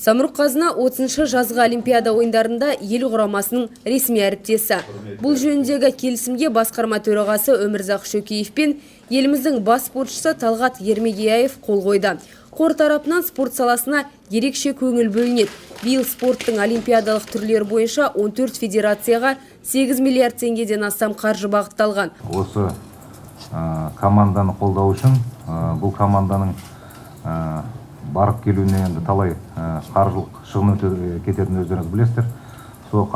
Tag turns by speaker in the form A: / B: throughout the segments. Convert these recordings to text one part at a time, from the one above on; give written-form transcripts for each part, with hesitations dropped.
A: Самұрық-қазына 30-шы жазғы Олимпиада ойындарында ел құрамасының ресми әріптесі. Бұл жөніндегі келісімге басқарма төрағасы Өмірзақ Шөкеев пен еліміздің бас спортшысы Талғат Ермегияев қол қойды. Қор тарапынан спорт саласына ерекше көңіл бөлінеді. Биыл спорттың олимпиадалық түрлері бойынша 14 федерацияға 8 миллиард теңгеден астам қаржы бағытталған.
B: Осы команданы қолдау үшін бұл команданың барып келуіне енді талай қаржылық шығын кететін өздеріңіз білесіздер. Сол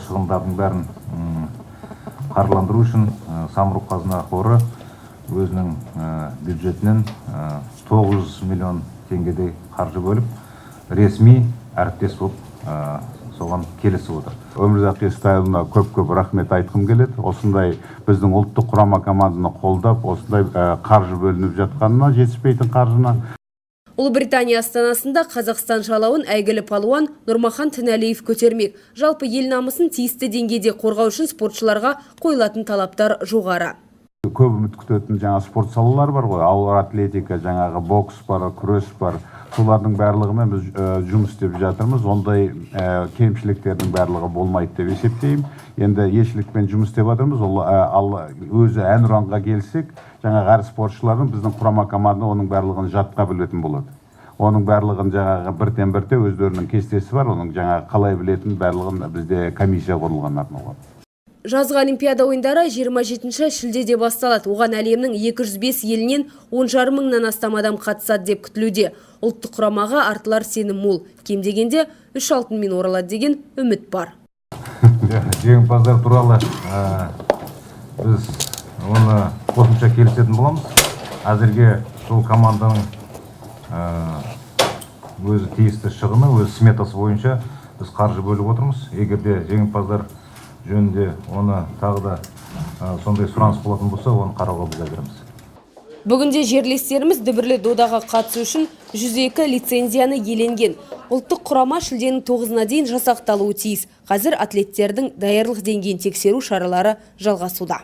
B: шығындардың бәрін қаржыландыру үшін Самұрық-қазына қоры өзінің бюджетінен 900 миллион теңгедей қаржы бөліп ресми әріптес болып соған келісіп отыр.
C: Өмірзақ Естайұлына көп рахмет айтқым келеді. Осындай біздің ұлттық құрама команданы қолдап, осындай қаржы бөлініп жатқанына, жетіспейтін қаржына.
A: Ұлыбритания астанасында Қазақстан жалауын әйгілі палуан Нұрмахан Тінәлиев көтермек. Жалпы ел намысын тиісті деңгейде қорғау үшін спортшыларға қойылатын талаптар жоғары.
C: Көп үміт күтетін жаңа спорт салалар бар ғой. Ауыр атлетика, жаңағы бокс бар, күрес бар. Солардың барлығымен біз жұмыс істеп жатырмыз. Ондай кемшіліктердің барлығы болмайды деп есептеймін. Енді елшілікпен жұмыс істеп жатырмыз. Ол өзі әнұранға келсек, жаңағы әр спортшылардың біздің құрама команда оның барлығын жатқа білетін болады. Оның барлығын жаңағы бірте өздерінің кестесі бар. Оның жаңағы қалай білетін барлығын бізде комиссия құрылған арналған.
A: Жазғы Олимпиада ойындары 27 шілдеде басталады. Оған әлемнің 205 елінен 10,5 мыңнан астам адам қатысады деп күтілуде. Ұлттық құрамаға артылар сенім мол. Кем дегенде 3 алтынмен оралады деген үміт бар.
B: Жеңімпаздар туралы біз оны қосымша келісетін боламыз. Әзірге сол команданың өзі тиісті шығыны, өз сметасы бойынша біз қаржы бөліп отырмыз. Егерде жеңімпаздар жөнінде оны тағы да сондай сұраныс болатын болса, оны қарауға біз әзірміз.
A: Бүгінде жерлестеріміз дүбірлі додаға қатысу үшін 102 лицензияны иеленген. Ұлттық құрама шілденің 9-на дейін жасақталуы тиіс. Қазір атлеттердің даярлық деңгейін тексеру шаралары жалғасуда.